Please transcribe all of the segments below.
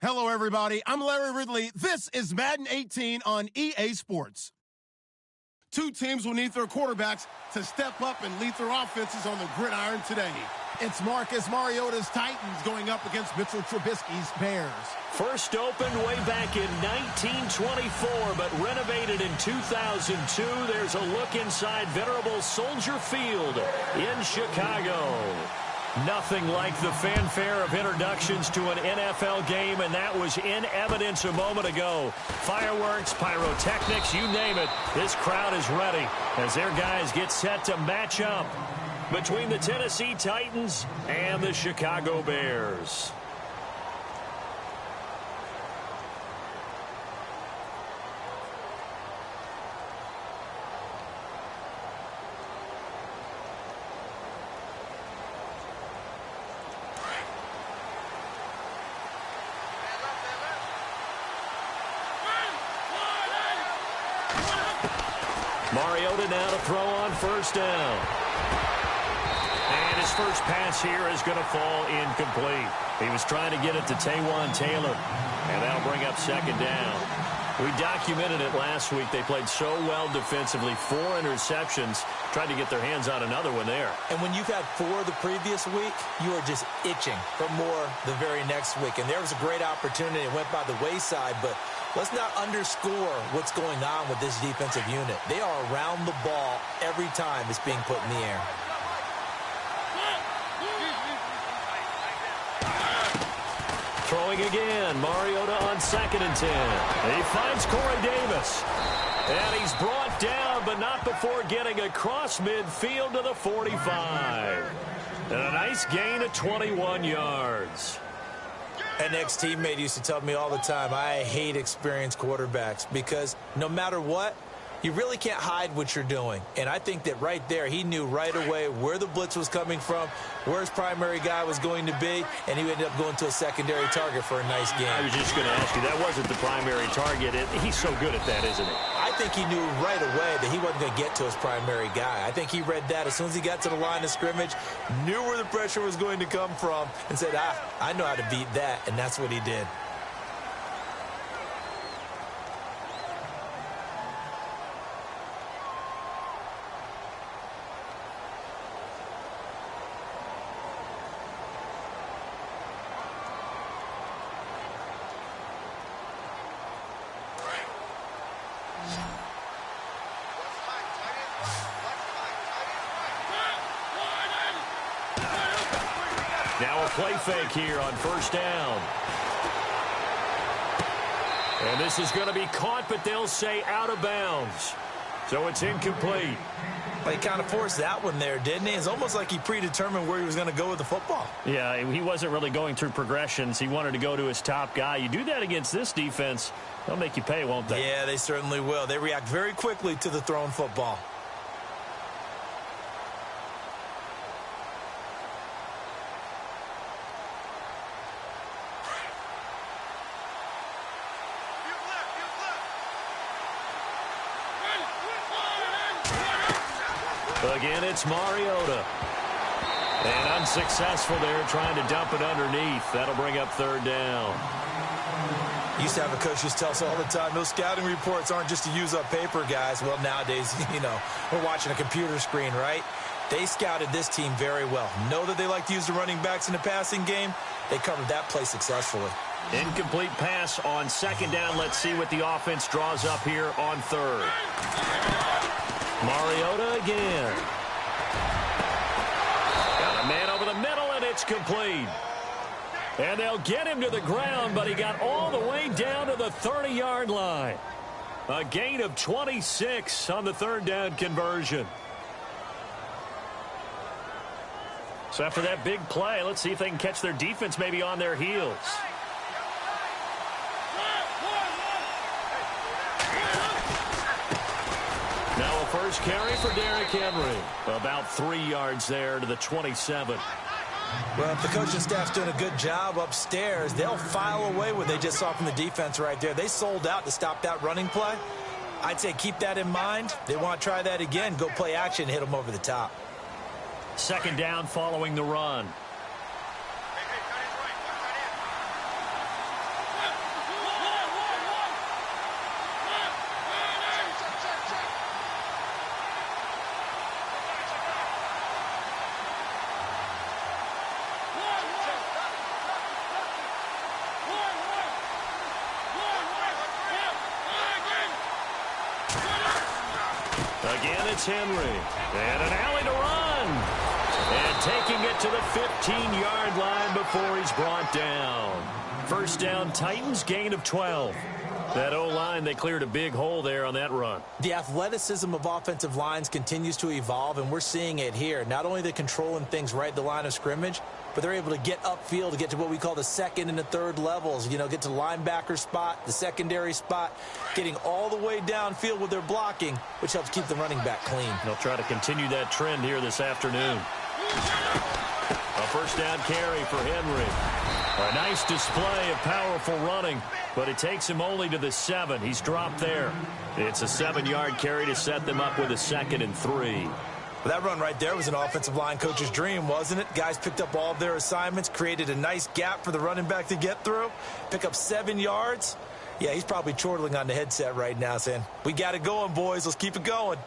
Hello, everybody. I'm Larry Ridley. This is Madden 18 on EA Sports. Two teams will need their quarterbacks to step up and lead their offenses on the gridiron today. It's Marcus Mariota's Titans going up against Mitchell Trubisky's Bears. First opened way back in 1924, but renovated in 2002. There's a look inside venerable Soldier Field in Chicago. Nothing like the fanfare of introductions to an NFL game, and that was in evidence a moment ago. Fireworks, pyrotechnics, you name it. This crowd is ready as their guys get set to match up between the Tennessee Titans and the Chicago Bears. Mariota now to throw on first down. And his first pass here is going to fall incomplete. He was trying to get it to Taywan Taylor, and that'll bring up second down. We documented it last week. They played so well defensively. 4 interceptions. Tried to get their hands on another one there. And when you've had 4 the previous week, you are just itching for more the very next week. And there was a great opportunity. It went by the wayside, but let's not underscore what's going on with this defensive unit. They are around the ball every time it's being put in the air. Throwing again, Mariota on 2nd and 10. He finds Corey Davis. And he's brought down, but not before getting across midfield to the 45. And a nice gain of 21 yards. An ex-teammate used to tell me all the time, I hate experienced quarterbacks because no matter what, you really can't hide what you're doing. And I think that right there, he knew right away where the blitz was coming from, where his primary guy was going to be, and he ended up going to a secondary target for a nice game. I was just going to ask you, that wasn't the primary target. He's so good at that, isn't he? I think he knew right away that he wasn't going to get to his primary guy. I think he read that as soon as he got to the line of scrimmage, knew where the pressure was going to come from, and said, I know how to beat that, and that's what he did. Now a play fake here on first down. And this is going to be caught, but they'll say out of bounds. So it's incomplete. Well, he kind of forced that one there, didn't he? It's almost like he predetermined where he was going to go with the football. Yeah, he wasn't really going through progressions. He wanted to go to his top guy. You do that against this defense, they'll make you pay, won't they? Yeah, they certainly will. They react very quickly to the thrown football. Again, it's Mariota. And unsuccessful there, trying to dump it underneath. That'll bring up third down. Used to have a coach just tell us all the time, those scouting reports aren't just to use up paper, guys. Well, nowadays, we're watching a computer screen, right? They scouted this team very well. Know that they like to use the running backs in the passing game. They covered that play successfully. Incomplete pass on second down. Let's see what the offense draws up here on third. Mariota again. Got a man over the middle, and it's complete. And they'll get him to the ground, but he got all the way down to the 30-yard line. A gain of 26 on the third down conversion. So after that big play, let's see if they can catch their defense maybe on their heels. Now a first carry for Derrick Henry. About 3 yards there to the 27. Well, if the coaching staff's doing a good job upstairs, they'll file away what they just saw from the defense right there. They sold out to stop that running play. I'd say keep that in mind. They want to try that again. Go play action, hit them over the top. Second down following the run. Again, it's Henry. And an alley to run. And taking it to the 15-yard line before he's brought down. First down, Titans, gain of 12. That O-line, they cleared a big hole there on that run. The athleticism of offensive lines continues to evolve, and we're seeing it here. Not only they're controlling things right at the line of scrimmage, but they're able to get upfield to get to what we call the second and the third levels. You know, get to the linebacker spot, the secondary spot, getting all the way downfield with their blocking, which helps keep the running back clean. They'll try to continue that trend here this afternoon. A first down carry for Henry. A nice display of powerful running, but it takes him only to the 7. He's dropped there. It's a 7-yard carry to set them up with a 2nd and 3. Well, that run right there was an offensive line coach's dream, wasn't it? Guys picked up all of their assignments, created a nice gap for the running back to get through, pick up 7 yards. Yeah, he's probably chortling on the headset right now saying, we got it going, boys. Let's keep it going.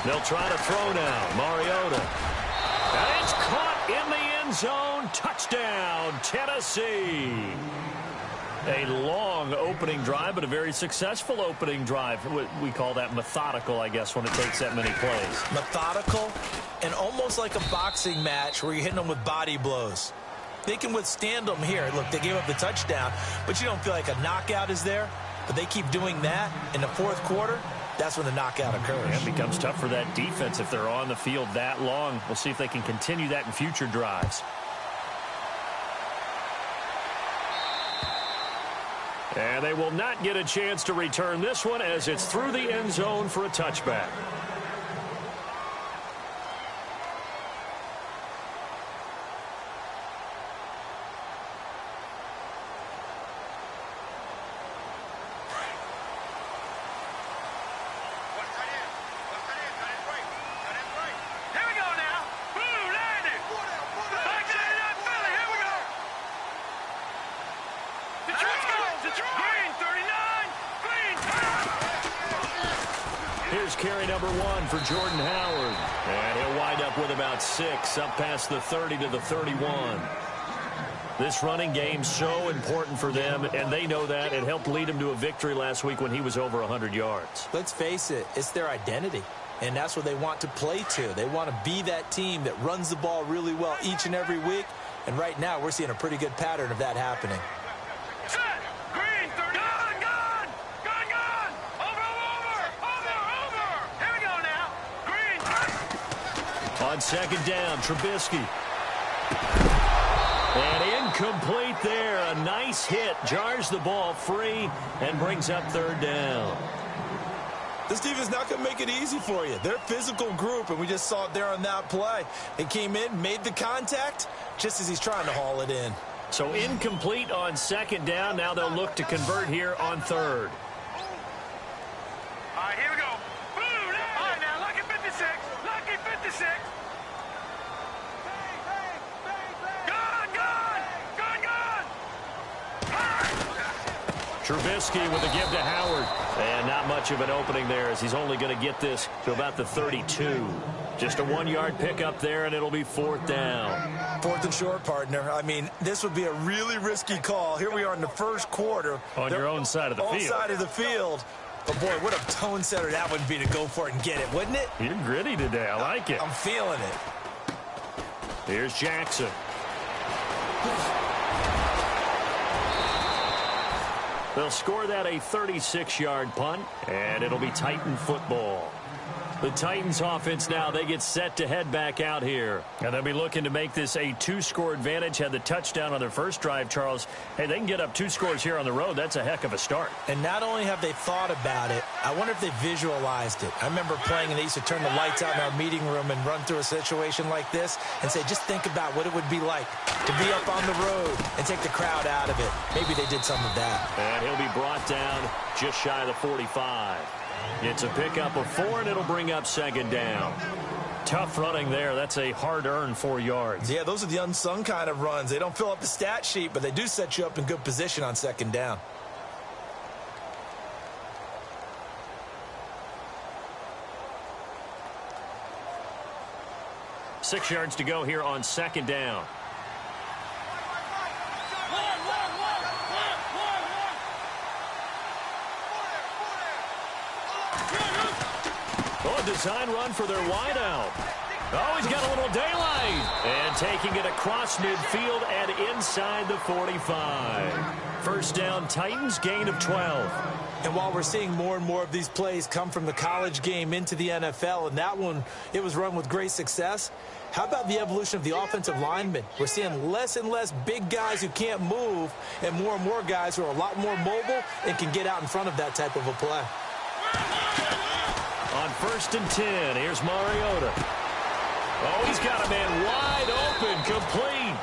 They'll try to throw now. Mariota. And it's caught in the end zone. Touchdown, Tennessee. A long opening drive, but a very successful opening drive. We call that methodical, I guess, when it takes that many plays. Methodical and almost like a boxing match where you're hitting them with body blows. They can withstand them here. Look, they gave up the touchdown, but you don't feel like a knockout is there. But they keep doing that in the fourth quarter. That's when the knockout occurs. Yeah, it becomes tough for that defense if they're on the field that long. We'll see if they can continue that in future drives. And they will not get a chance to return this one as it's through the end zone for a touchback. Here's carry number 1 for Jordan Howard. And he'll wind up with about 6, up past the 30 to the 31. This running game's so important for them, and they know that. It helped lead them to a victory last week when he was over 100 yards. Let's face it, it's their identity, and that's what they want to play to. They want to be that team that runs the ball really well each and every week, and right now we're seeing a pretty good pattern of that happening. On second down, Trubisky. And incomplete there. A nice hit. Jars the ball free and brings up third down. This defense not going to make it easy for you. They're a physical group, and we just saw it there on that play. They came in, made the contact, just as he's trying to haul it in. So incomplete on second down. Now they'll look to convert here on third. All right, here we go. All right, now, lucky 56. Lucky 56. Trubisky with a give to Howard. And not much of an opening there as he's only going to get this to about the 32. Just a 1-yard pickup there, and it'll be fourth down. 4th and short, partner. I mean, this would be a really risky call. Here we are in the first quarter. On your own side of the field. On side of the field. But, boy, what a tone setter that would be to go for it and get it, wouldn't it? You're gritty today. I like it. I'm feeling it. Here's Jackson. They'll score that a 36-yard punt, and it'll be Titan football. The Titans offense now, they get set to head back out here. And they'll be looking to make this a 2-score advantage. Had the touchdown on their first drive, Charles. Hey, they can get up 2 scores here on the road. That's a heck of a start. And not only have they thought about it, I wonder if they visualized it. I remember playing, and they used to turn the lights out in our meeting room and run through a situation like this and say, just think about what it would be like to be up on the road and take the crowd out of it. Maybe they did some of that. And he'll be brought down just shy of the 45. It's a pickup of 4, and it'll bring up second down. Tough running there. That's a hard-earned 4 yards. Yeah, those are the unsung kind of runs. They don't fill up the stat sheet, but they do set you up in good position on second down. Six yards to go here on second down. Oh, a design run for their wideout. Oh, he's got a little daylight. And taking it across midfield and inside the 45. First down, Titans, gain of 12. And while we're seeing more and more of these plays come from the college game into the NFL, and that one, it was run with great success, how about the evolution of the offensive linemen? We're seeing less and less big guys who can't move and more guys who are a lot more mobile and can get out in front of that type of a play. On 1st and 10, here's Mariota. Oh, he's got a man wide open, complete.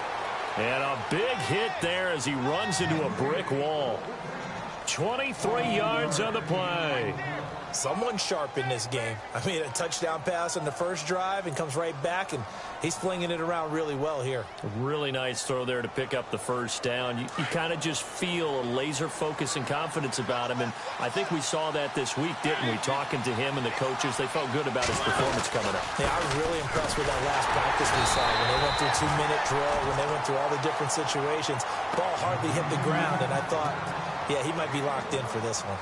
And a big hit there as he runs into a brick wall. 23 yards on the play. Someone sharp in this game. I mean, a touchdown pass on the first drive and comes right back, and he's flinging it around really well here. A really nice throw there to pick up the first down. You kind of just feel a laser focus and confidence about him, and I think we saw that this week, didn't we? Talking to him and the coaches, they felt good about his performance coming up. Yeah, I was really impressed with that last practice we saw when they went through 2-minute drill, when they went through all the different situations. Ball hardly hit the ground, and I thought, yeah, he might be locked in for this one.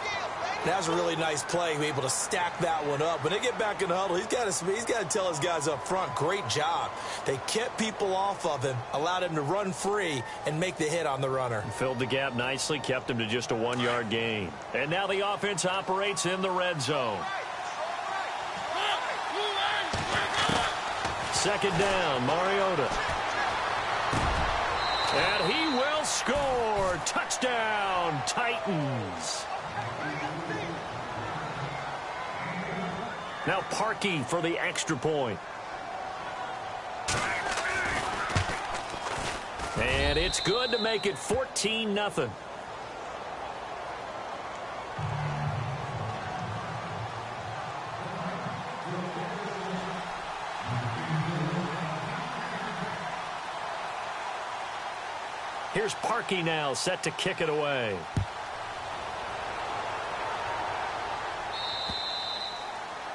That was a really nice play, able to stack that one up. When they get back in the huddle, he's got to tell his guys up front, great job. They kept people off of him, allowed him to run free, and make the hit on the runner. Filled the gap nicely, kept him to just a 1-yard gain. And now the offense operates in the red zone. Second down, Mariota. And he will score. Touchdown, Titans. Now Parkey for the extra point. And it's good to make it 14-0. Here's Parkey now, set to kick it away.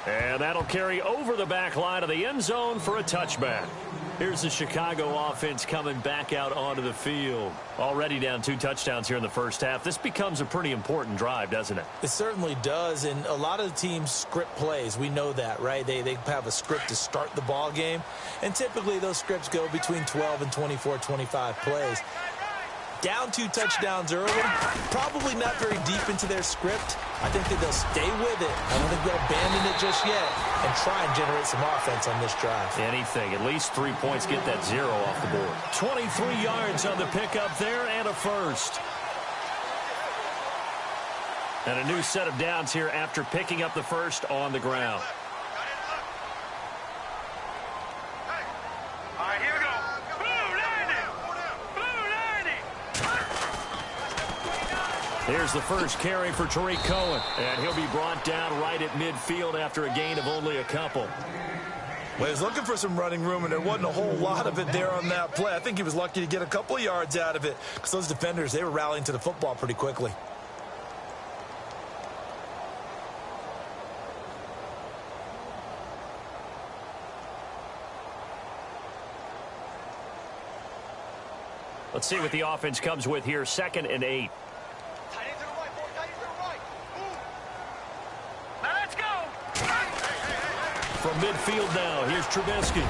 And that'll carry over the back line of the end zone for a touchback. Here's the Chicago offense coming back out onto the field. Already down 2 touchdowns here in the first half. This becomes a pretty important drive, doesn't it? It certainly does, and a lot of the teams script plays. We know that, right? They have a script to start the ball game, and typically those scripts go between 12 and 24, 25 plays. Down 2 touchdowns early, probably not very deep into their script. I think that they'll stay with it. I don't think they'll abandon it just yet and try and generate some offense on this drive. Anything. At least 3 points, get that 0 off the board. 23 yards on the pickup there and a first. And a new set of downs here after picking up the first on the ground. Here's the first carry for Tariq Cohen. And he'll be brought down right at midfield after a gain of only a couple. Well, he was looking for some running room, and there wasn't a whole lot of it there on that play. I think he was lucky to get a couple of yards out of it because those defenders, they were rallying to the football pretty quickly. Let's see what the offense comes with here. 2nd and 8. From midfield now, here's Trubisky.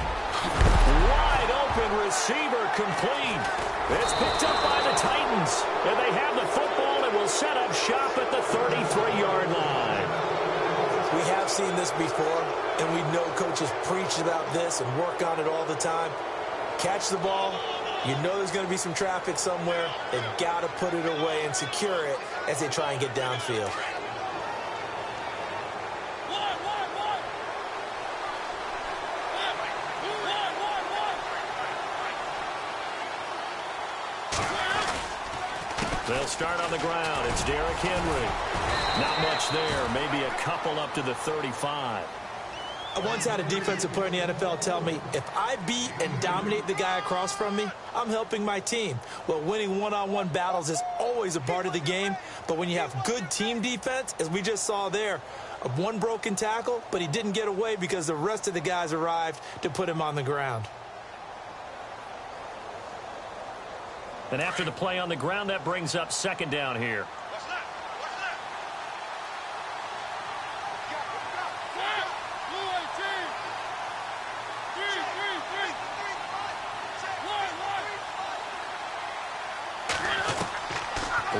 Wide open receiver, complete. It's picked up by the Titans. And they have the football and will set up shop at the 33-yard line. We have seen this before, and we know coaches preach about this and work on it all the time. Catch the ball. You know there's going to be some traffic somewhere. They've got to put it away and secure it as they try and get downfield. They'll start on the ground. It's Derrick Henry. Not much there. Maybe a couple up to the 35. I once had a defensive player in the NFL tell me, if I beat and dominate the guy across from me, I'm helping my team. Well, winning one-on-one battles is always a part of the game, but when you have good team defense, as we just saw there, one broken tackle, but he didn't get away because the rest of the guys arrived to put him on the ground. And after the play on the ground, that brings up second down here.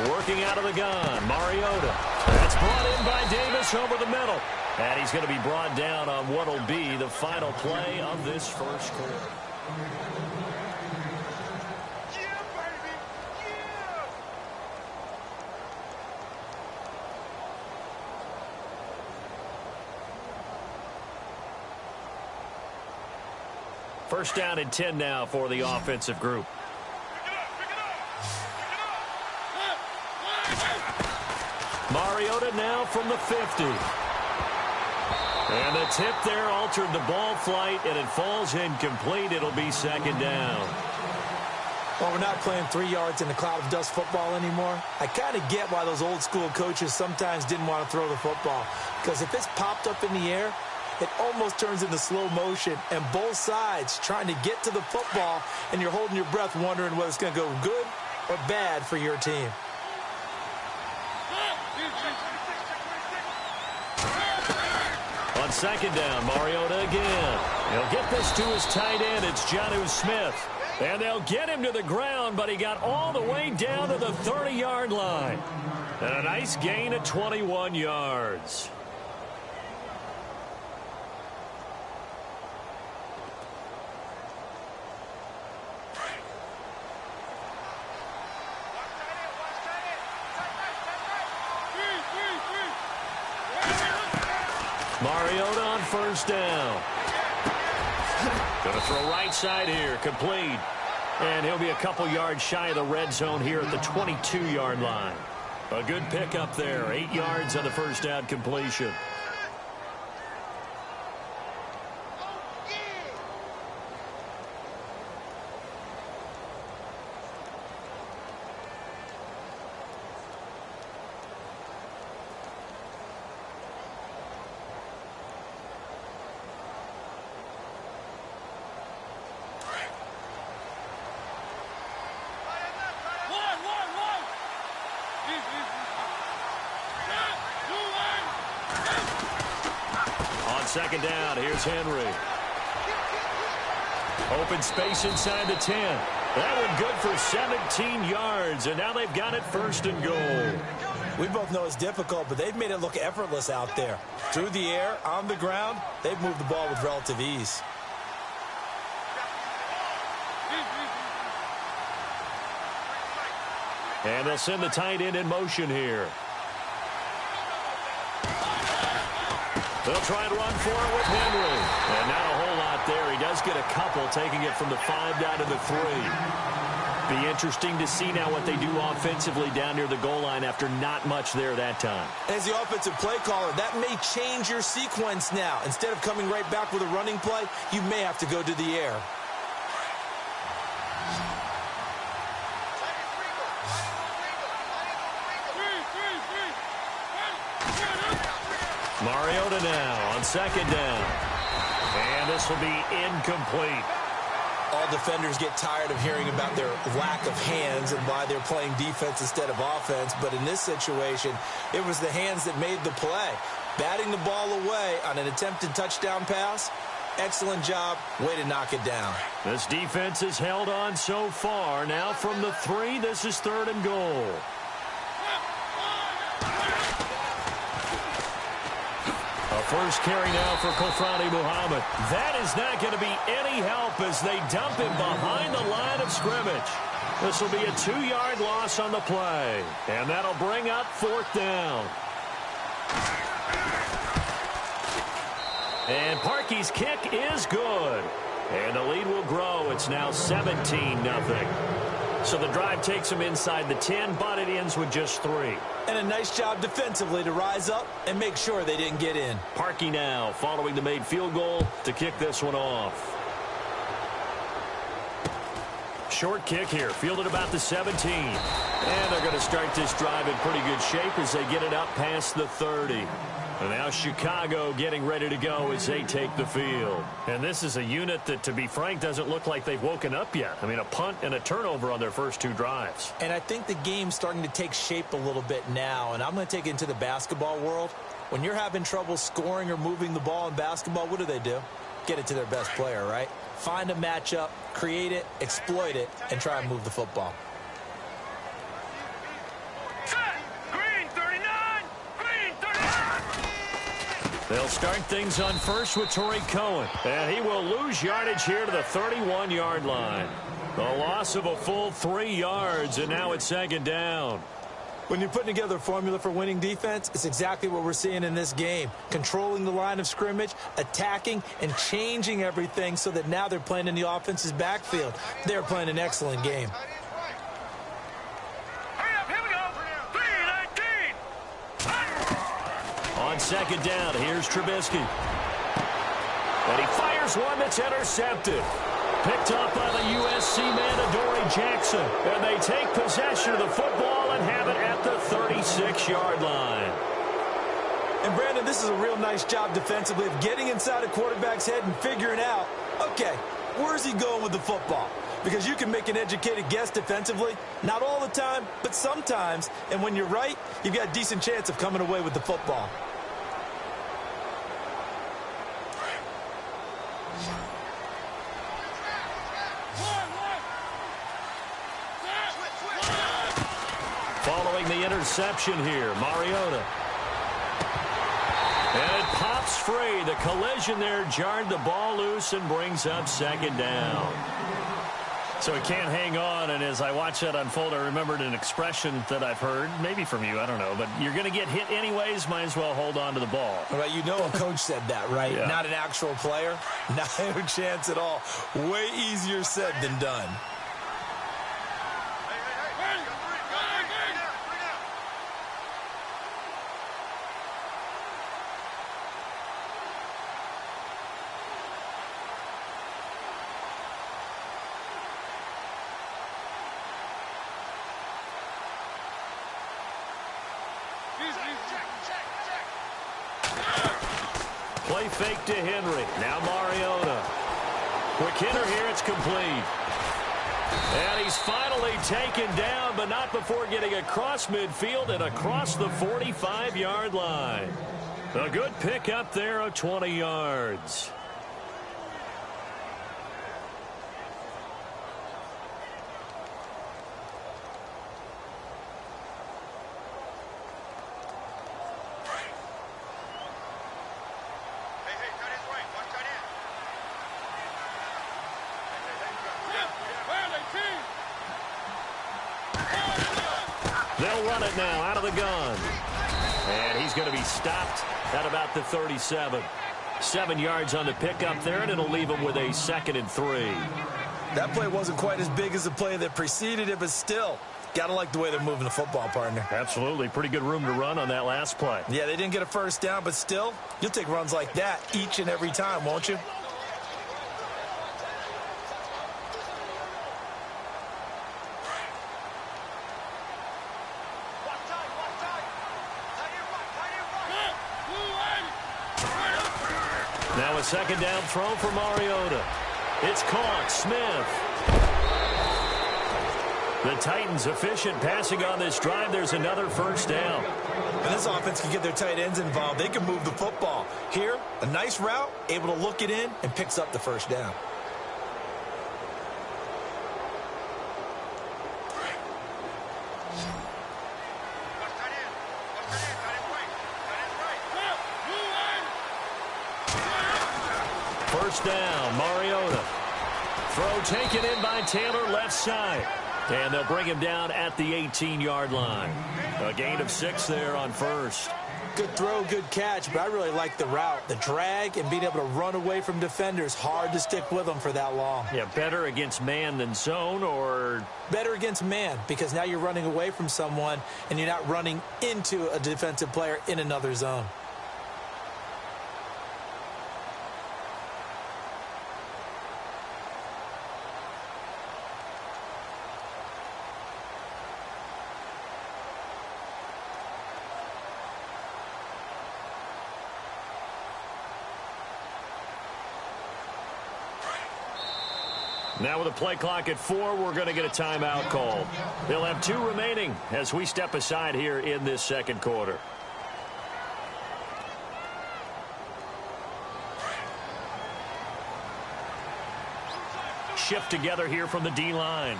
Working out of the gun, Mariota. That's brought in by Davis over the middle. And he's going to be brought down on what will be the final play of this first quarter. Yeah, baby! Yeah! First down and 10 now for the offensive group. Mariota now from the 50. And the tip there altered the ball flight, and it falls incomplete. It'll be second down. Well, we're not playing 3 yards in a cloud of dust football anymore. I kind of get why those old school coaches sometimes didn't want to throw the football. Because if it's popped up in the air, it almost turns into slow motion. And both sides trying to get to the football, and you're holding your breath wondering whether it's going to go good or bad for your team. On second down, Mariota again. He'll get this to his tight end. It's Jonnu Smith. And they'll get him to the ground, but he got all the way down to the 30-yard line. And a nice gain of 21 yards. Mariota on first down. Going to throw right side here, complete. And he'll be a couple yards shy of the red zone here at the 22-yard line. A good pickup there, 8 yards on the first down completion. Second down, here's Henry. Open space inside the 10. That one good for 17 yards, and now they've got it first and goal. We both know it's difficult, but they've made it look effortless out there. Through the air, on the ground, they've moved the ball with relative ease. And they'll send the tight end in motion here. They'll try and run for it with Henry. And not a whole lot there. He does get a couple, taking it from the 5 down to the 3. Be interesting to see now what they do offensively down near the goal line after not much there that time. As the offensive play caller, that may change your sequence now. Instead of coming right back with a running play, you may have to go to the air. Mariota now on second down. And this will be incomplete. All defenders get tired of hearing about their lack of hands and why they're playing defense instead of offense. But in this situation, it was the hands that made the play. Batting the ball away on an attempted touchdown pass. Excellent job. Way to knock it down. This defense has held on so far. Now from the 3, this is third and goal. A first carry now for Kofrani Muhammad. That is not going to be any help as they dump him behind the line of scrimmage. This will be a 2-yard loss on the play. And that'll bring up fourth down. And Parkey's kick is good. And the lead will grow. It's now 17-0. So the drive takes them inside the 10, but it ends with just 3. And a nice job defensively to rise up and make sure they didn't get in. Parkey now following the made field goal to kick this one off. Short kick here, fielded about the 17. And they're going to start this drive in pretty good shape as they get it up past the 30. And now Chicago getting ready to go as they take the field. And this is a unit that, to be frank, doesn't look like they've woken up yet. I mean, a punt and a turnover on their first two drives. And I think the game's starting to take shape a little bit now. And I'm going to take it into the basketball world. When you're having trouble scoring or moving the ball in basketball, what do? Get it to their best player, right? Find a matchup, create it, exploit it, and try and move the football. They'll start things on first with Torrey Cohen. And he will lose yardage here to the 31-yard line. The loss of a full 3 yards, and now it's second down. When you're putting together a formula for winning defense, it's exactly what we're seeing in this game. Controlling the line of scrimmage, attacking, and changing everything so that now they're playing in the offense's backfield. They're playing an excellent game. On second down, here's Trubisky. And he fires one that's intercepted. Picked up by the USC man, Adoree Jackson. And they take possession of the football and have it at the 36-yard line. And, Brandon, this is a real nice job defensively of getting inside a quarterback's head and figuring out, okay, where's he going with the football? Because you can make an educated guess defensively. Not all the time, but sometimes. And when you're right, you've got a decent chance of coming away with the football. Following the interception here, Mariota. And it pops free. The collision there jarred the ball loose and brings up second down. So he can't hang on, and as I watch that unfold, I remembered an expression that I've heard, maybe from you, I don't know, but you're going to get hit anyways, might as well hold on to the ball. Well, you know a coach said that, right? Yeah. Not an actual player. Not a chance at all. Way easier said than done. Play fake to Henry. Now Mariota. Quick hitter here. It's complete. And he's finally taken down, but not before getting across midfield and across the 45-yard line. A good pickup there of 20 yards. They'll run it now out of the gun. And he's going to be stopped at about the 37. 7 yards on the pickup there, and it'll leave him with a 2nd and 3. That play wasn't quite as big as the play that preceded it, but still, got to like the way they're moving the football, partner. Absolutely. Pretty good room to run on that last play. Yeah, they didn't get a first down, but still, you'll take runs like that each and every time, won't you? Now a 2nd down throw for Mariota. It's caught. Smith. The Titans efficient passing on this drive. There's another first down. And this offense can get their tight ends involved. They can move the football. Here, a nice route, able to look it in, and picks up the first down. First down, Mariota. Throw taken in by Taylor, left side. And they'll bring him down at the 18-yard line. A gain of 6 there on first. Good throw, good catch, but I really like the route. The drag and being able to run away from defenders. Hard to stick with them for that long. Yeah, better against man than zone, or? Better against man, because now you're running away from someone and you're not running into a defensive player in another zone. Now with a play clock at 4, we're going to get a timeout call. They'll have 2 remaining as we step aside here in this second quarter. Shift together here from the D-line.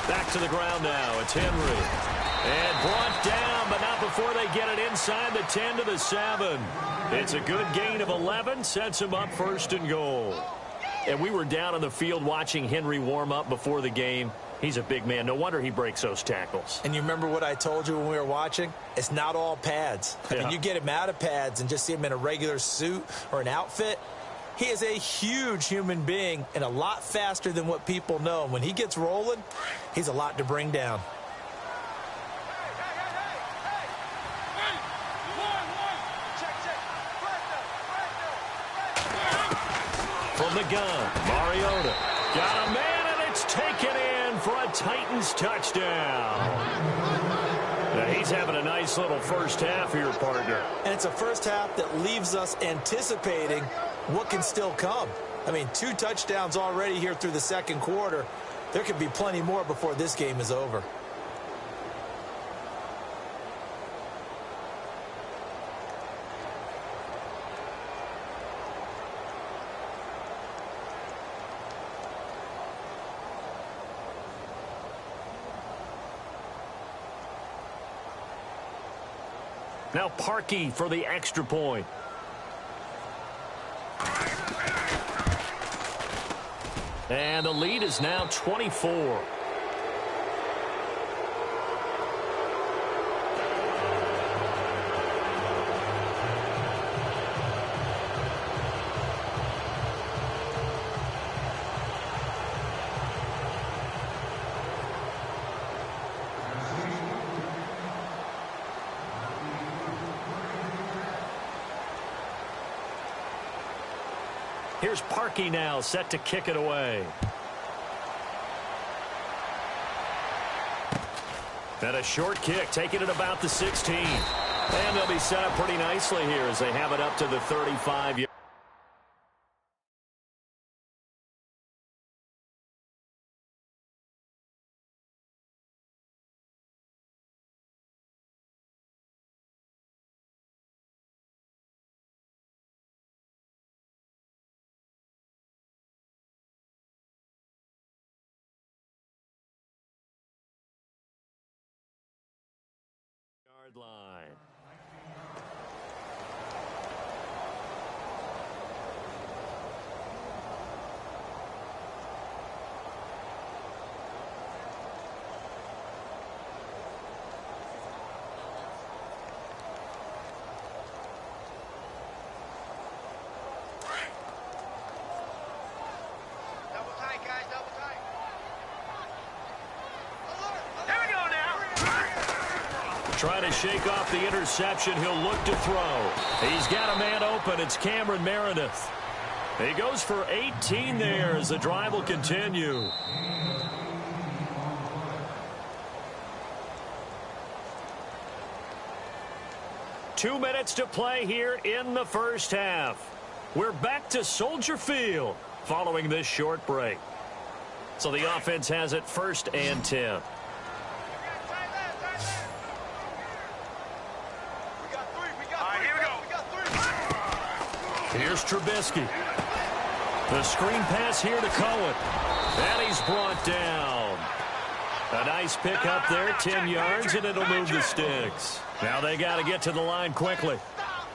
Back to the ground now. It's Henry. And brought down, but not before they get it inside the 10 to the 7. It's a good gain of 11, sets him up 1st and goal. And we were down on the field watching Henry warm up before the game. He's a big man. No wonder he breaks those tackles. And you remember what I told you when we were watching? It's not all pads. I mean, you get him out of pads and just see him in a regular suit or an outfit. He is a huge human being and a lot faster than what people know. When he gets rolling, he's a lot to bring down. From the gun, Mariota got a man, and it's taken in for a Titans touchdown. Now he's having a nice little first half here, partner. And it's a first half that leaves us anticipating what can still come. I mean, 2 touchdowns already here through the second quarter. There could be plenty more before this game is over. Now Parkey for the extra point. And the lead is now 24. Here's Parkey now, set to kick it away. And a short kick, taking it about the 16. And they'll be set up pretty nicely here as they have it up to the 35. Line. Double tight, guys, double tight. Here we go now. Trying to shake off the interception. He'll look to throw. He's got a man open. It's Cameron Meredith. He goes for 18 there as the drive will continue. Two minutes to play here in the first half. We're back to Soldier Field following this short break. So the offense has it 1st and 10. Here's Trubisky. The screen pass here to Cohen. And he's brought down. A nice pickup there, 10 yards, and it'll move the sticks. Now they got to get to the line quickly.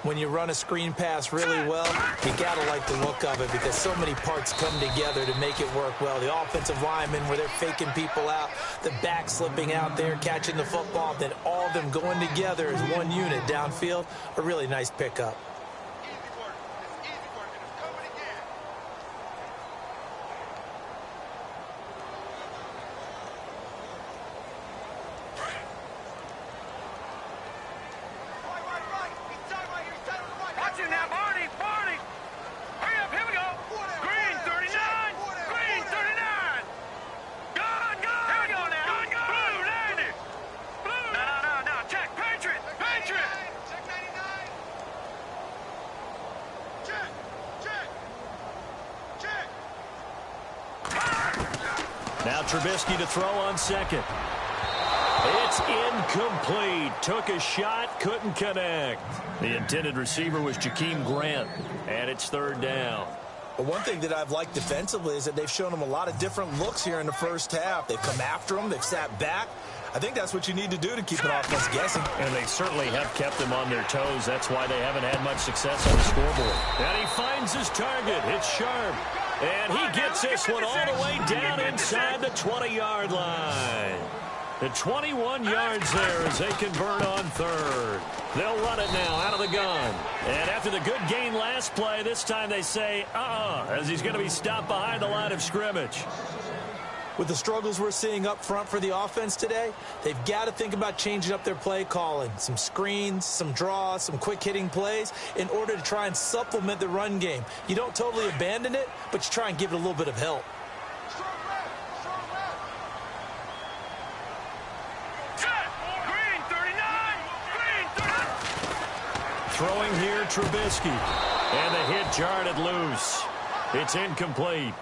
When you run a screen pass really well, you got to like the look of it because so many parts come together to make it work well. The offensive linemen, where they're faking people out, the back slipping out there, catching the football, then all of them going together as one unit downfield, a really nice pickup. Now Trubisky to throw on second. It's incomplete. Took a shot, couldn't connect. The intended receiver was Jakeem Grant, and it's third down. But one thing that I've liked defensively is that they've shown them a lot of different looks here in the first half. They've come after them. They've sat back. I think that's what you need to do to keep an offense guessing. And they certainly have kept them on their toes. That's why they haven't had much success on the scoreboard. And he finds his target. It's Sharp. And he gets this one all the way down inside the 20-yard line. The 21 yards there as they convert on third. They'll run it now out of the gun. And after the good gain last play, this time they say, as he's going to be stopped behind the line of scrimmage. With the struggles we're seeing up front for the offense today, they've got to think about changing up their play calling. Some screens, some draws, some quick-hitting plays in order to try and supplement the run game. You don't totally abandon it, but you try and give it a little bit of help. Throwing here, Trubisky. And the hit jarred it loose. It's incomplete.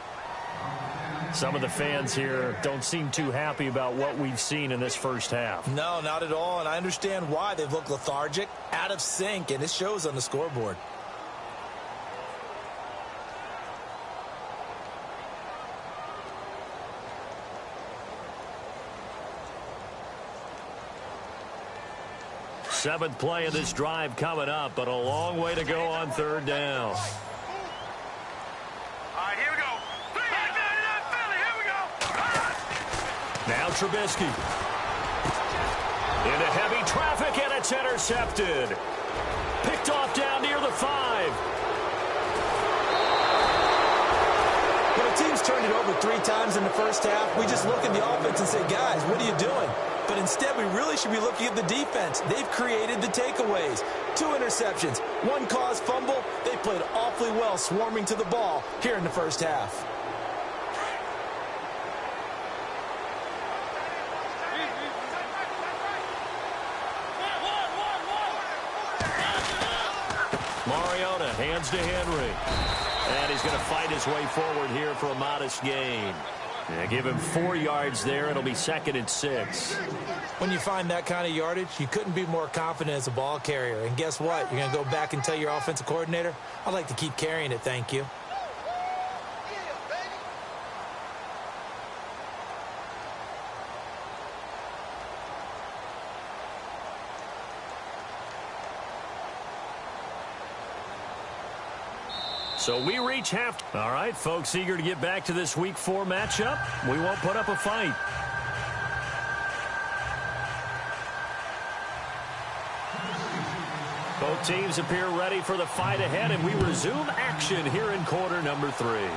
Some of the fans here don't seem too happy about what we've seen in this first half. No, not at all, and I understand why. They've looked lethargic, out of sync, and it shows on the scoreboard. Seventh play of this drive coming up, but a long way to go on third down. All right, here we go. Here we go. Now Trubisky. Into heavy traffic, and it's intercepted. Picked off down near the 5. When a team's turned it over 3 times in the first half, we just look at the offense and say, guys, what are you doing? But instead, we really should be looking at the defense. They've created the takeaways. 2 interceptions, 1 caused fumble. They played awfully well swarming to the ball here in the first half. Mariota hands to Henry. And he's going to fight his way forward here for a modest gain. Yeah, give him 4 yards there. It'll be 2nd and 6. When you find that kind of yardage, you couldn't be more confident as a ball carrier. And guess what? You're going to go back and tell your offensive coordinator, I'd like to keep carrying it, thank you. So we reach half. All right, folks, eager to get back to this Week 4 matchup. We won't put up a fight. Both teams appear ready for the fight ahead, and we resume action here in quarter number 3.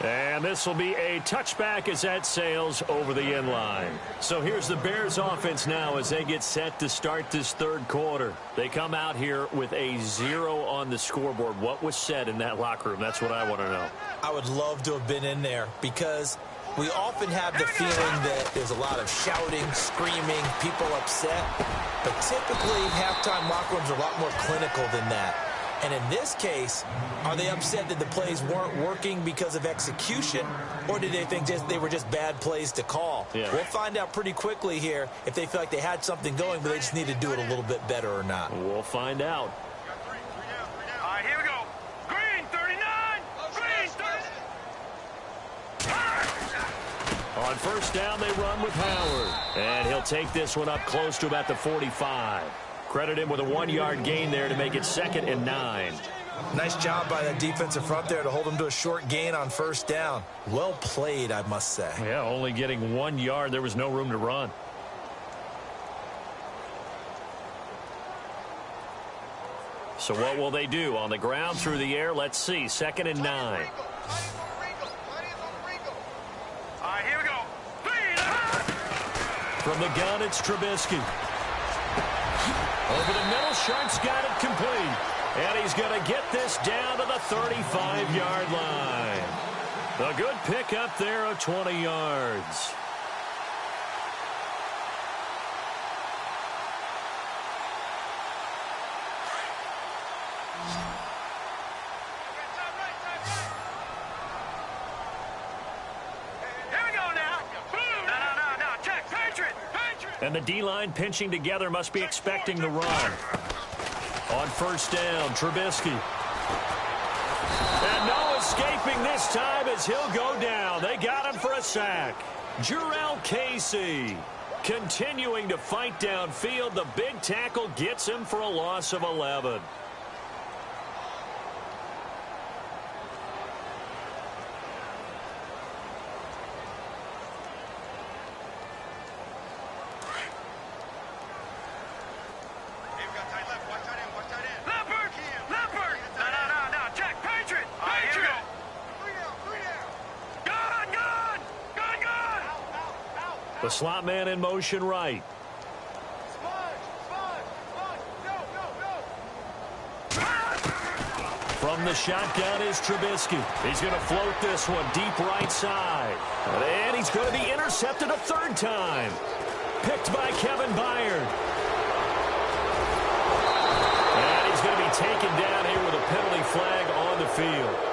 And this will be a touchback as that sails over the end line. So here's the Bears offense now as they get set to start this third quarter. They come out here with a 0 on the scoreboard. What was said in that locker room? That's what I want to know. I would love to have been in there because we often have the feeling that there's a lot of shouting, screaming, people upset. But typically, halftime locker rooms are a lot more clinical than that. And in this case, are they upset that the plays weren't working because of execution, or did they think they were just bad plays to call? Yeah. We'll find out pretty quickly here if they feel like they had something going, but they just need to do it a little bit better or not. We'll find out. All right, here we go. Green, 39. Green, 30. On first down, they run with Howard. And he'll take this one up close to about the 45. Credit him with a 1-yard gain there to make it 2nd and 9. Nice job by that defensive front there to hold him to a short gain on first down. Well played, I must say. Yeah, only getting 1 yard. There was no room to run. So what will they do? On the ground, through the air, let's see. 2nd and 9. All right, here we go. From the gun, it's Trubisky. Over the middle, Sharp's got it complete. And he's going to get this down to the 35-yard line. A good pickup there of 20 yards. Here we go now. No. Check. Patriot. And the D-line pinching together must be expecting the run. On first down, Trubisky. And no escaping this time as he'll go down. They got him for a sack. Jurrell Casey continuing to fight downfield. The big tackle gets him for a loss of 11. The slot man in motion right. From the shotgun is Trubisky. He's going to float this one deep right side. And he's going to be intercepted a 3rd time. Picked by Kevin Byard. And he's going to be taken down here with a penalty flag on the field.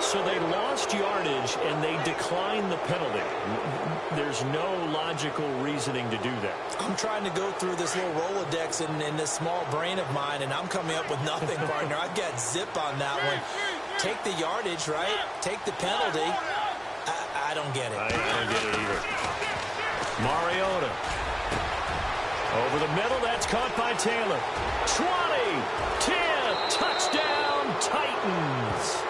So they lost yardage, and they declined the penalty. There's no logical reasoning to do that. I'm trying to go through this little Rolodex in this small brain of mine, and I'm coming up with nothing, partner. I've got zip on that one. Take the yardage, right? Take the penalty. I don't get it. I don't get it either. Mariota. Over the middle, that's caught by Taylor. 20, 10, touchdown, Titans.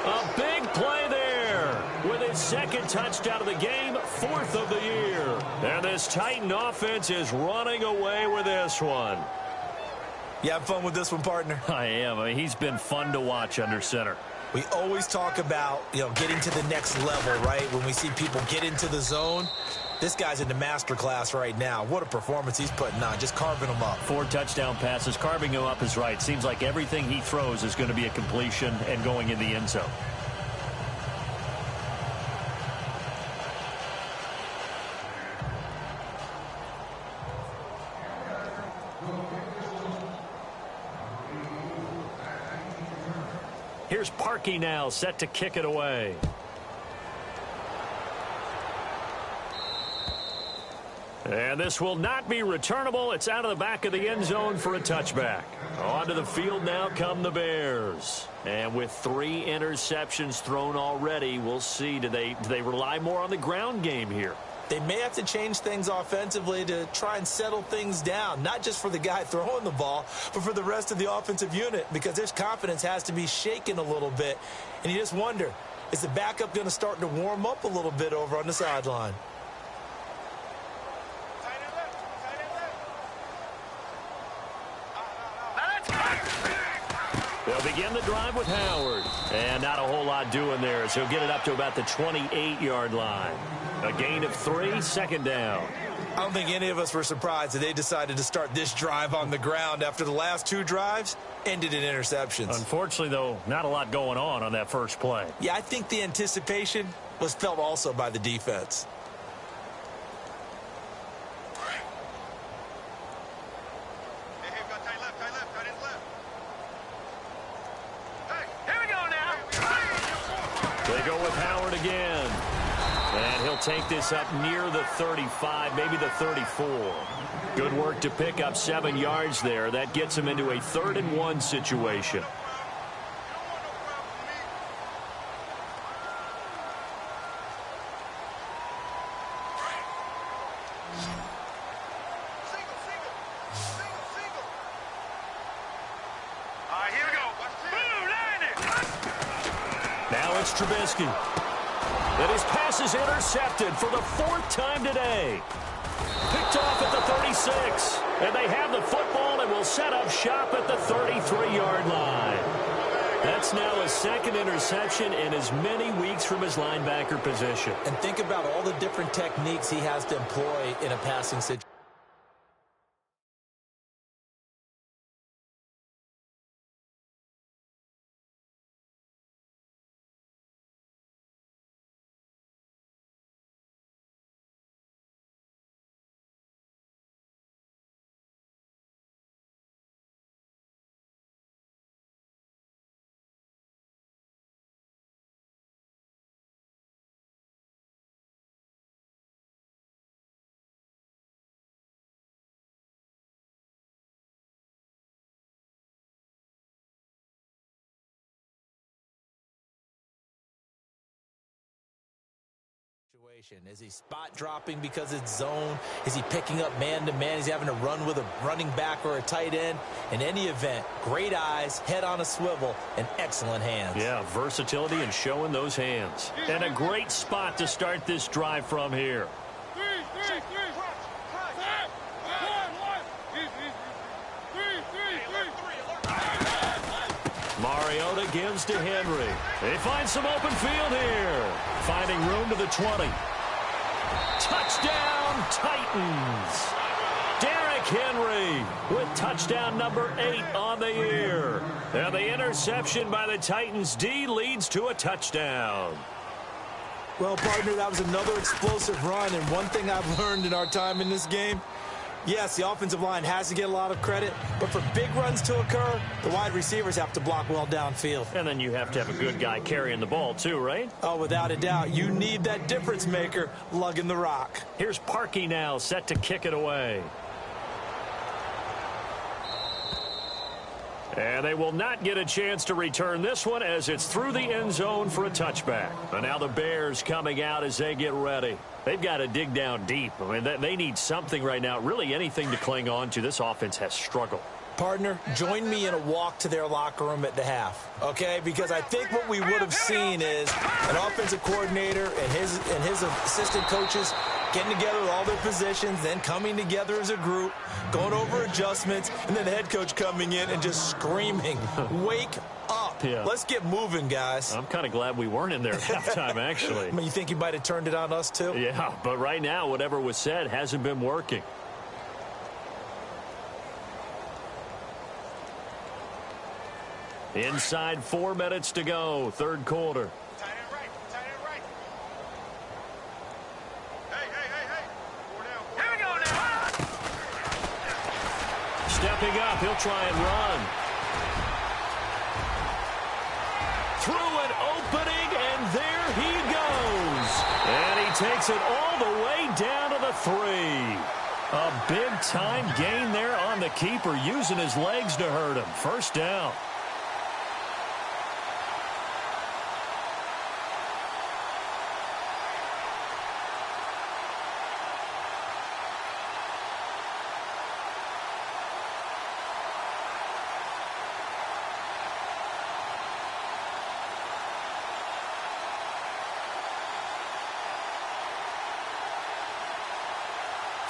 A big play there with his 2nd touchdown of the game, 4th of the year. And this Titan offense is running away with this one. You have fun with this one, partner? I am. I mean, he's been fun to watch under center. We always talk about, getting to the next level, right? When we see people get into the zone. This guy's in the master class right now. What a performance he's putting on, just carving them up. 4 touchdown passes. Carving him up is right. Seems like everything he throws is going to be a completion and going in the end zone. Here's Parkey now, set to kick it away. And this will not be returnable. It's out of the back of the end zone for a touchback. Onto the field now come the Bears. And with 3 interceptions thrown already, we'll see. Do they rely more on the ground game here? They may have to change things offensively to try and settle things down, not just for the guy throwing the ball, but for the rest of the offensive unit, because their confidence has to be shaken a little bit. And you just wonder, is the backup going to start to warm up a little bit over on the sideline? They'll begin the drive with Howard. And not a whole lot doing there as he'll get it up to about the 28-yard line. A gain of 3, 2nd down. I don't think any of us were surprised that they decided to start this drive on the ground after the last 2 drives ended in interceptions. Unfortunately, though, not a lot going on that first play. Yeah, I think the anticipation was felt also by the defense. They go with Howard again. And he'll take this up near the 35, maybe the 34. Good work to pick up 7 yards there. That gets him into a 3rd and 1 situation. Now it's Trubisky. And his pass is intercepted for the 4th time today. Picked off at the 36. And they have the football and will set up shop at the 33-yard line. That's now his 2nd interception in as many weeks from his linebacker position. And think about all the different techniques he has to employ in a passing situation. Is he spot dropping because it's zone? Is he picking up man-to-man? Is he having to run with a running back or a tight end? In any event, great eyes, head on a swivel, and excellent hands. Yeah, versatility and showing those hands. And a great spot to start this drive from here. Mariota gives to Henry. They find some open field here. Finding room to the 20. Touchdown, Titans. Derrick Henry with touchdown number 8 on the year. And the interception by the Titans D leads to a touchdown. Well, partner, that was another explosive run. And one thing I've learned in our time in this game, yes, the offensive line has to get a lot of credit, but for big runs to occur, the wide receivers have to block well downfield. And then you have to have a good guy carrying the ball too, right? Oh, without a doubt. You need that difference maker lugging the rock. Here's Parkey now, set to kick it away. And they will not get a chance to return this one as it's through the end zone for a touchback. And now the Bears coming out as they get ready. They've got to dig down deep. I mean, they need something right now, really anything to cling on to. This offense has struggled. Partner, join me in a walk to their locker room at the half, okay? Because I think what we would have seen is an offensive coordinator and his assistant coaches getting together with all their positions, then coming together as a group, going over adjustments, and then the head coach coming in and just screaming, wake up. Yeah. Let's get moving, guys. I'm kind of glad we weren't in there at halftime, actually. I mean, you think he might have turned it on us, too? Yeah, but right now, whatever was said hasn't been working. Inside 4 minutes to go, 3rd quarter. Tight end right. Tight end right. Hey. 4 down. Here we go now. Stepping up, he'll try and run. Through an opening, and there he goes. And he takes it all the way down to the 3. A big-time gain there on the keeper, using his legs to hurt him. First down.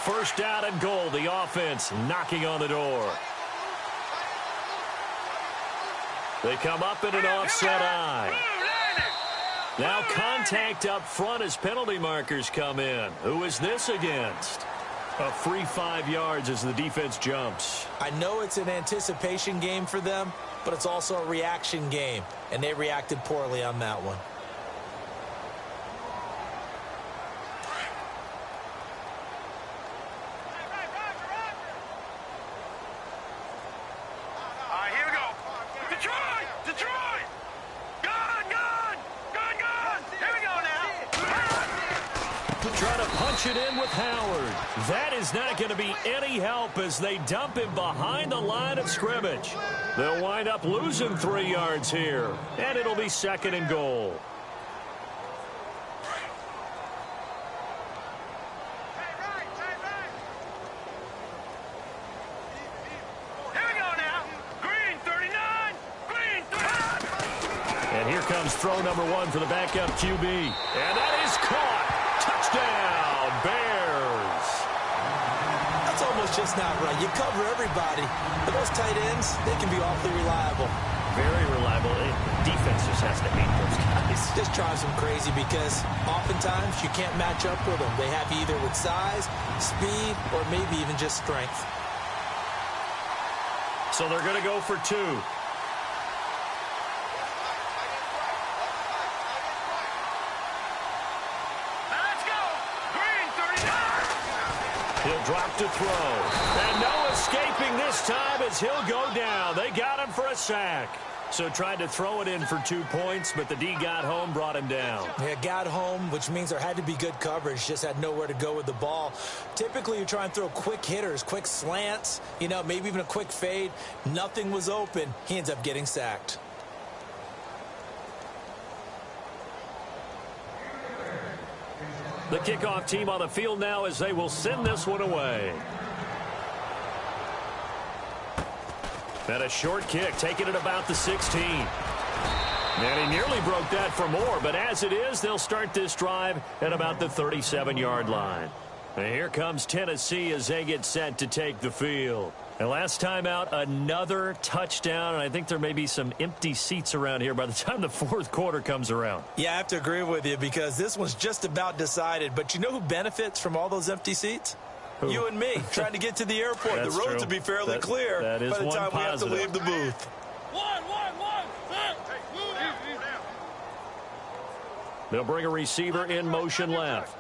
First down and goal, the offense knocking on the door. They come up in an offset eye. Now contact up front as penalty markers come in. Who is this against? A free 5 yards as the defense jumps. I know it's an anticipation game for them, but it's also a reaction game, and they reacted poorly on that one. It in with Howard. That is not going to be any help as they dump him behind the line of scrimmage. They'll wind up losing 3 yards here, and it'll be 2nd and goal. And here comes throw number 1 for the backup QB. And that is caught. Touchdown, Bears. That's almost just not right. You cover everybody. But those tight ends, they can be awfully reliable. Very reliable. Defense just has to hate those guys. Just drives them crazy because oftentimes you can't match up with them. They have you either with size, speed, or maybe even just strength. So they're going to go for 2. He'll drop to throw. And no escaping this time as he'll go down. They got him for a sack. So tried to throw it in for 2 points, but the D got home, brought him down. Yeah, got home, which means there had to be good coverage. Just had nowhere to go with the ball. Typically, you try and throw quick hitters, quick slants, you know, maybe even a quick fade. Nothing was open. He ends up getting sacked. The kickoff team on the field now as they will send this one away. And a short kick, taking it about the 16. And he nearly broke that for more, but as it is, they'll start this drive at about the 37-yard line. And here comes Tennessee as they get set to take the field. And last time out, another touchdown, and I think there may be some empty seats around here by the time the fourth quarter comes around. Yeah, I have to agree with you because this one's just about decided. But you know who benefits from all those empty seats? Who? You and me, trying to get to the airport. The roads will be fairly clear that is by the time positive. we have to leave the booth. They'll bring a receiver in motion left.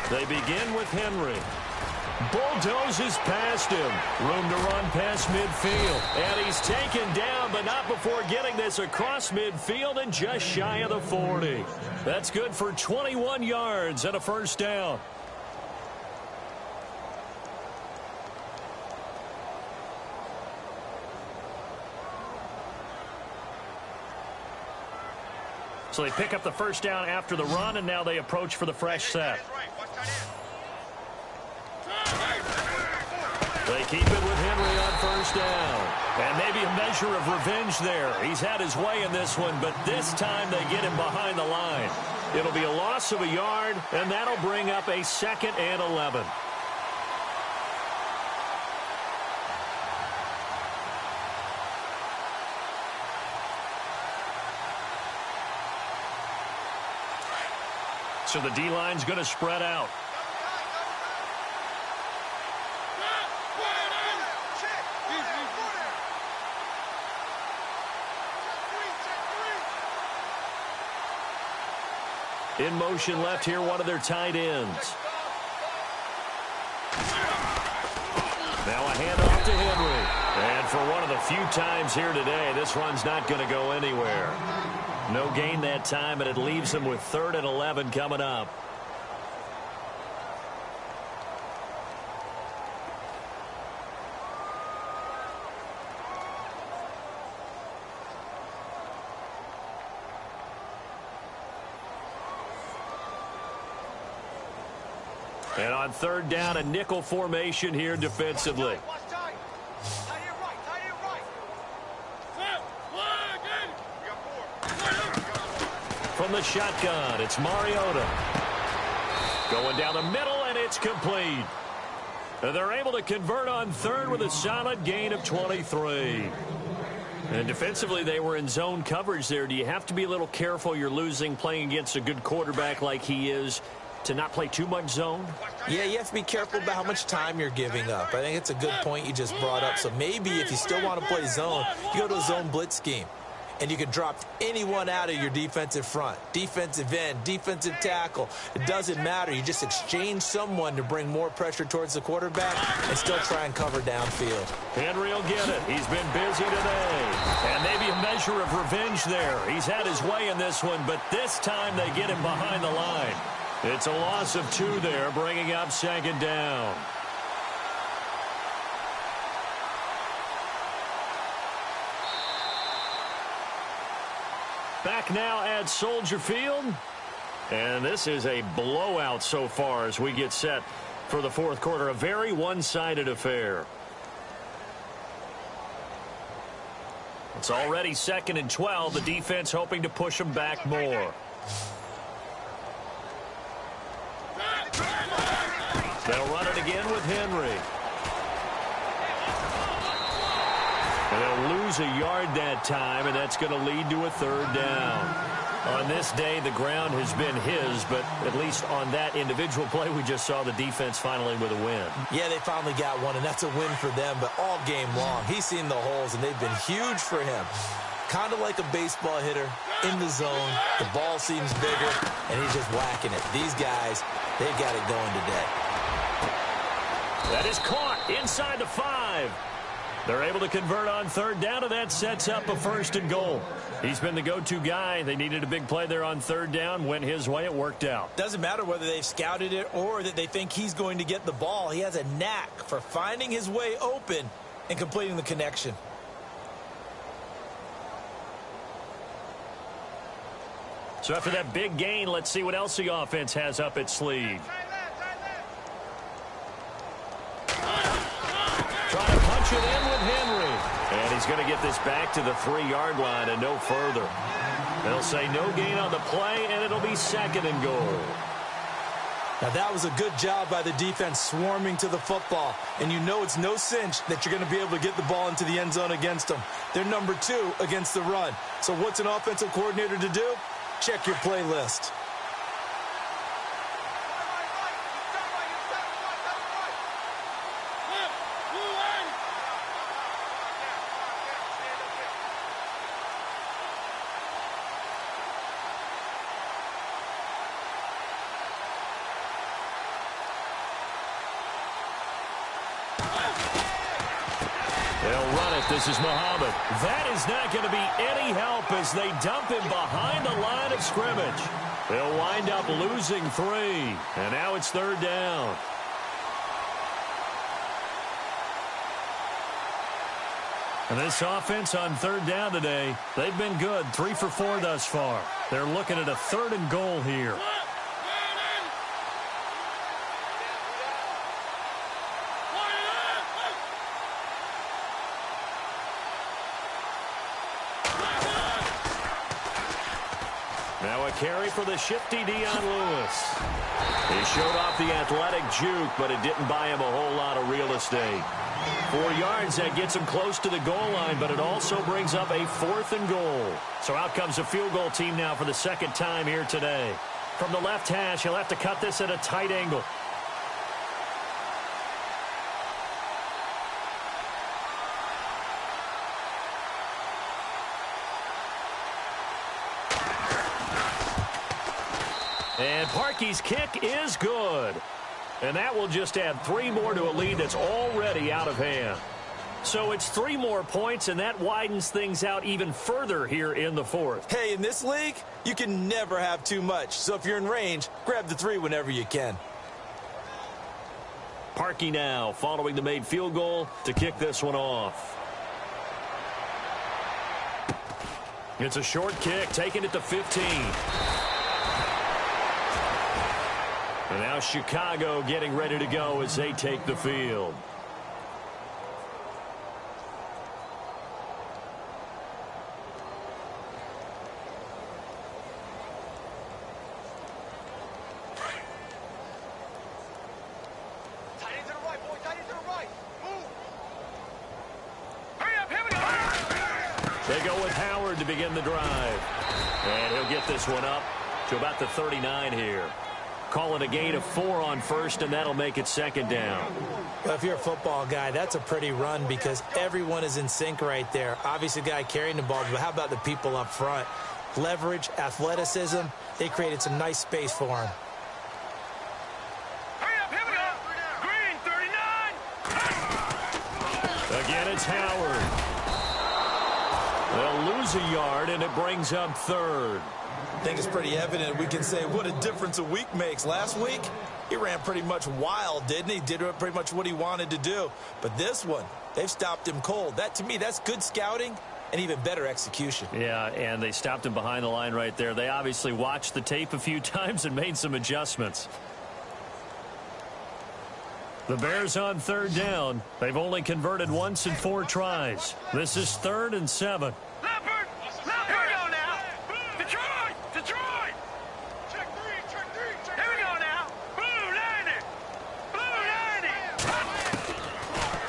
They begin with Henry. Bulldozes past him. Room to run past midfield. And he's taken down, but not before getting this across midfield and just shy of the 40. That's good for 21 yards and a first down. So they pick up the first down after the run, and now they approach for the fresh set. They keep it with Henry on first down. And maybe a measure of revenge there. He's had his way in this one, but this time they get him behind the line. It'll be a loss of a yard, and that'll bring up a 2nd and 11. So the D-line's going to spread out. In motion left here, one of their tight ends. Now a handoff to Henry. And for one of the few times here today, this run's not going to go anywhere. No gain that time, and it leaves them with 3rd and 11 coming up. And on 3rd down, a nickel formation here defensively. From the shotgun, it's Mariota. Going down the middle, and it's complete. And they're able to convert on 3rd with a solid gain of 23. And defensively, they were in zone coverage there. Do you have to be a little careful? You're losing, playing against a good quarterback like he is, to not play too much zone? Yeah, you have to be careful about how much time you're giving up. I think it's a good point you just brought up. So maybe if you still want to play zone, you go to a zone blitz scheme. And you can drop anyone out of your defensive front. Defensive end, defensive tackle. It doesn't matter. You just exchange someone to bring more pressure towards the quarterback and still try and cover downfield. Henry will get it. He's been busy today. And maybe a measure of revenge there. He's had his way in this one, but this time they get him behind the line. It's a loss of 2 there, bringing up 2nd down. Back now at Soldier Field. And this is a blowout so far as we get set for the fourth quarter. A very one-sided affair. It's already 2nd and 12. The defense hoping to push them back more. They'll run it again with Henry. And they'll lose a yard that time, and that's going to lead to a 3rd down. On this day, the ground has been his, but at least on that individual play, we just saw the defense finally with a win. Yeah, they finally got one, and that's a win for them, but all game long, he's seen the holes, and they've been huge for him. Kind of like a baseball hitter in the zone. The ball seems bigger, and he's just whacking it. These guys, they've got it going today. That is caught inside the 5. They're able to convert on 3rd down, and that sets up a 1st and goal. He's been the go-to guy. They needed a big play there on 3rd down. Went his way. It worked out. Doesn't matter whether they've scouted it or that they think he's going to get the ball. He has a knack for finding his way open and completing the connection. So after that big gain, let's see what else the offense has up its sleeve. Trying to punch it in with Henry. And he's going to get this back to the 3-yard line and no further. They'll say no gain on the play, and it'll be 2nd and goal. Now, that was a good job by the defense swarming to the football. And you know it's no cinch that you're going to be able to get the ball into the end zone against them. They're number 2 against the run. So what's an offensive coordinator to do? Check your playlist. This is Muhammad. That is not going to be any help as they dump him behind the line of scrimmage. They'll wind up losing 3. And now it's 3rd down. And this offense on 3rd down today, they've been good. 3 for 4 thus far. They're looking at a 3rd and goal here. Carry for the shifty Dion Lewis. He showed off the athletic juke, but it didn't buy him a whole lot of real estate. 4 yards, that gets him close to the goal line, but it also brings up a 4th and goal. So out comes a field goal team now for the 2nd time here today. From the left hash, he'll have to cut this at a tight angle. And Parkey's kick is good. And that will just add 3 more to a lead that's already out of hand. So it's 3 more points, and that widens things out even further here in the 4th. Hey, in this league, you can never have too much. So if you're in range, grab the 3 whenever you can. Parkey now following the made field goal to kick this one off. It's a short kick, taking it to 15. And now Chicago getting ready to go as they take the field. Tight end to the right, boy. Tight end to the right. Move. Hurry up. Here we go. They go with Howard to begin the drive. And he'll get this one up to about the 39 here. Calling a gain of 4 on 1st, and that'll make it 2nd down. Well, if you're a football guy, that's a pretty run because everyone is in sync right there. Obviously, the guy carrying the ball, but how about the people up front? Leverage, athleticism, they created some nice space for him. Hurry up. Here we go. Green, 39. Again, it's Howard. They'll lose a yard, and it brings up 3rd. I think it's pretty evident. We can say what a difference a week makes. Last week, he ran pretty much wild, didn't he? Did pretty much what he wanted to do. But this one, they've stopped him cold. That, to me, that's good scouting and even better execution. Yeah, and they stopped him behind the line right there. They obviously watched the tape a few times and made some adjustments. The Bears on third down. They've only converted once in 4 tries. This is 3rd and 7. Leopard! Leopard! Here we go now! Detroit! Detroit! Check three! Here we go now! Blue 90! Blue 90!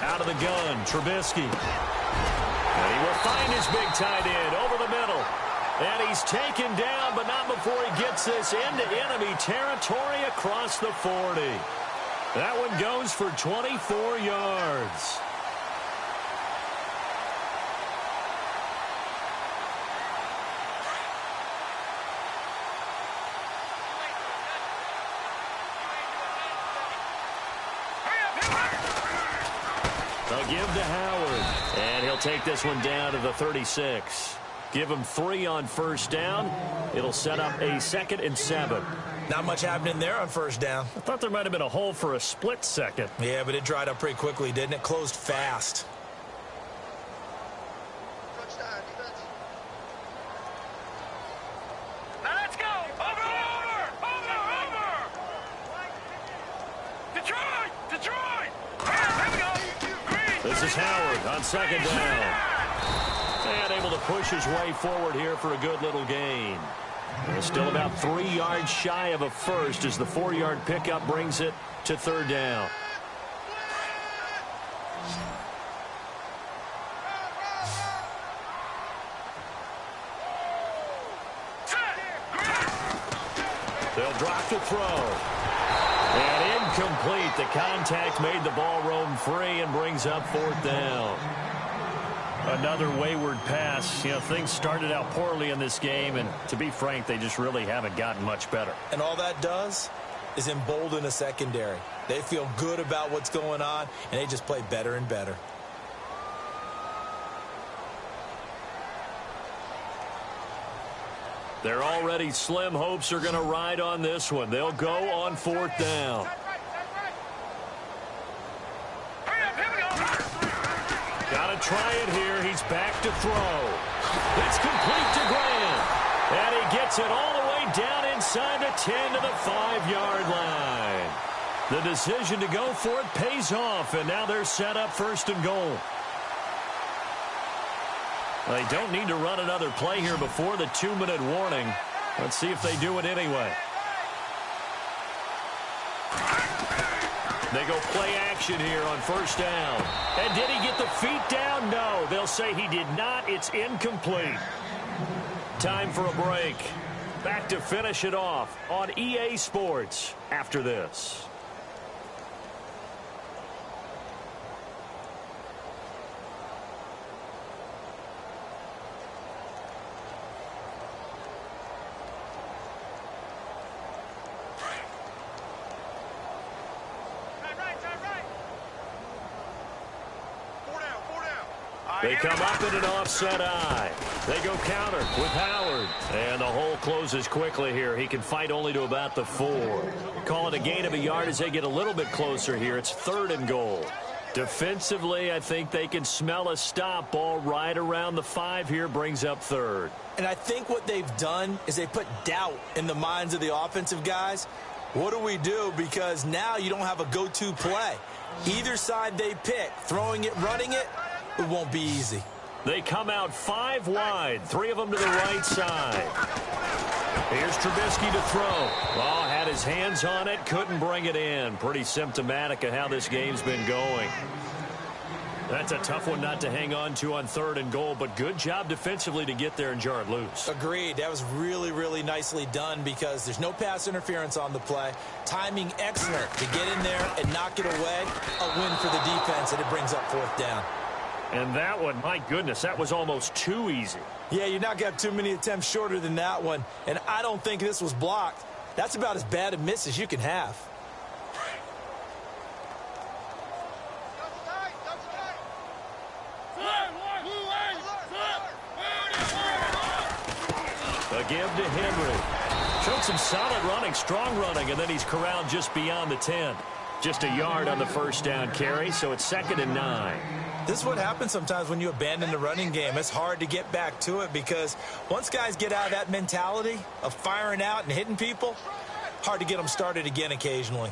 Out of the gun, Trubisky. And he will find his big tight end over the middle. And he's taken down, but not before he gets this into enemy territory across the 40. That one goes for 24 yards. They'll give to Howard, and he'll take this one down to the 36. Give him 3 on first down. It'll set up a 2nd and 7. Not much happening there on first down. I thought there might have been a hole for a split second. Yeah, but it dried up pretty quickly, didn't it? Closed fast. Now let's go! Over! Detroit! Detroit! Here we go! Green! This is Howard on 2nd down. And able to push his way forward here for a good little gain. And still about 3 yards shy of a first as the 4-yard pickup brings it to 3rd down. They'll drop to throw. And incomplete. The contact made the ball roam free and brings up 4th down. Another wayward pass. You know, things started out poorly in this game, and to be frank, they just really haven't gotten much better. And all that does is embolden a secondary. They feel good about what's going on, and they just play better and better. Their already slim hopes are going to ride on this one. They'll go on 4th down. Got to try it here. He's back to throw. It's complete to Grant. And he gets it all the way down inside the 10 to the 5-yard line. The decision to go for it pays off, and now they're set up 1st and goal. They don't need to run another play here before the 2-minute warning. Let's see if they do it anyway. They go play action here on 1st down. And did he get the feet down? No. They'll say he did not. It's incomplete. Time for a break. Back to finish it off on EA Sports after this. They come up in an offset eye. They go counter with Howard. And the hole closes quickly here. He can fight only to about the 4. Call it a gain of a yard as they get a little bit closer here. It's 3rd and goal. Defensively, I think they can smell a stop. Ball right around the 5 here, brings up 3rd. And I think what they've done is they put doubt in the minds of the offensive guys. What do we do? Because now you don't have a go-to play. Either side they pick, throwing it, running it, it won't be easy. They come out 5 wide, 3 of them to the right side. Here's Trubisky to throw. Oh, had his hands on it, couldn't bring it in. Pretty symptomatic of how this game's been going. That's a tough one not to hang on to on 3rd and goal, but good job defensively to get there and jar it loose. Agreed. That was really, really nicely done because there's no pass interference on the play. Timing excellent to get in there and knock it away. A win for the defense, and it brings up 4th down. And that one, my goodness, that was almost too easy. Yeah, you're not going to have too many attempts shorter than that one, and I don't think this was blocked. That's about as bad a miss as you can have. A give to Henry. Showed some solid running, strong running, and then he's corralled just beyond the 10. Just a yard on the 1st down carry, so it's 2nd and 9. This is what happens sometimes when you abandon the running game. It's hard to get back to it because once guys get out of that mentality of firing out and hitting people, hard to get them started again occasionally.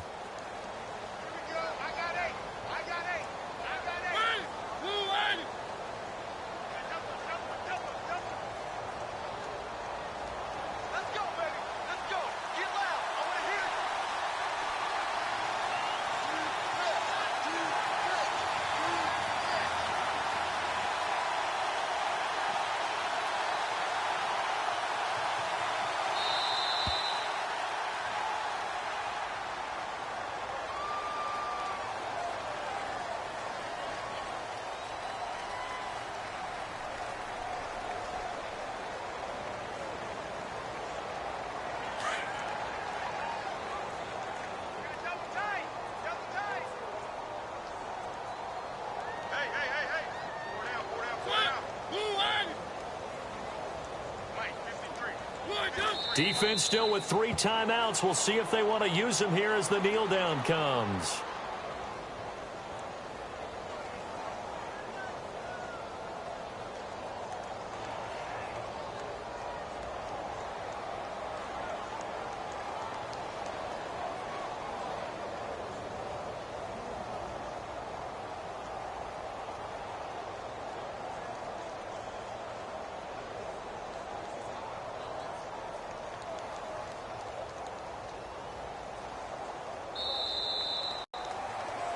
Defense still with 3 timeouts. We'll see if they want to use them here as the kneel down comes.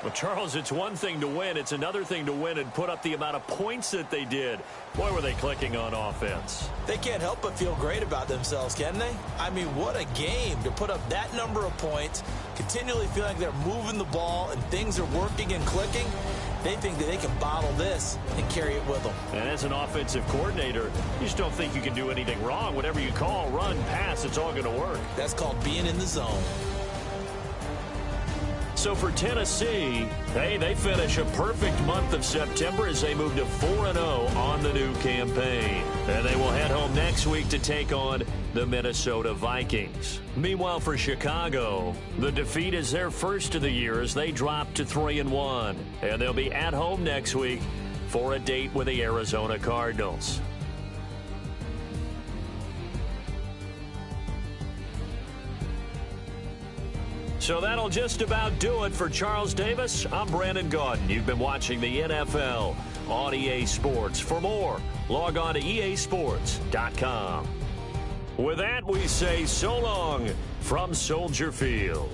Well, Charles, it's one thing to win. It's another thing to win and put up the amount of points that they did. Boy, were they clicking on offense. They can't help but feel great about themselves, can they? I mean, what a game to put up that number of points, continually feel like they're moving the ball and things are working and clicking. They think that they can bottle this and carry it with them. And as an offensive coordinator, you just don't think you can do anything wrong. Whatever you call, run, pass, it's all going to work. That's called being in the zone. So for Tennessee, hey, they finish a perfect month of September as they move to 4-0 on the new campaign. And they will head home next week to take on the Minnesota Vikings. Meanwhile, for Chicago, the defeat is their first of the year as they drop to 3-1. And they'll be at home next week for a date with the Arizona Cardinals. So that'll just about do it for Charles Davis. I'm Brandon Gaudin. You've been watching the NFL on EA Sports. For more, log on to easports.com. With that, we say so long from Soldier Field.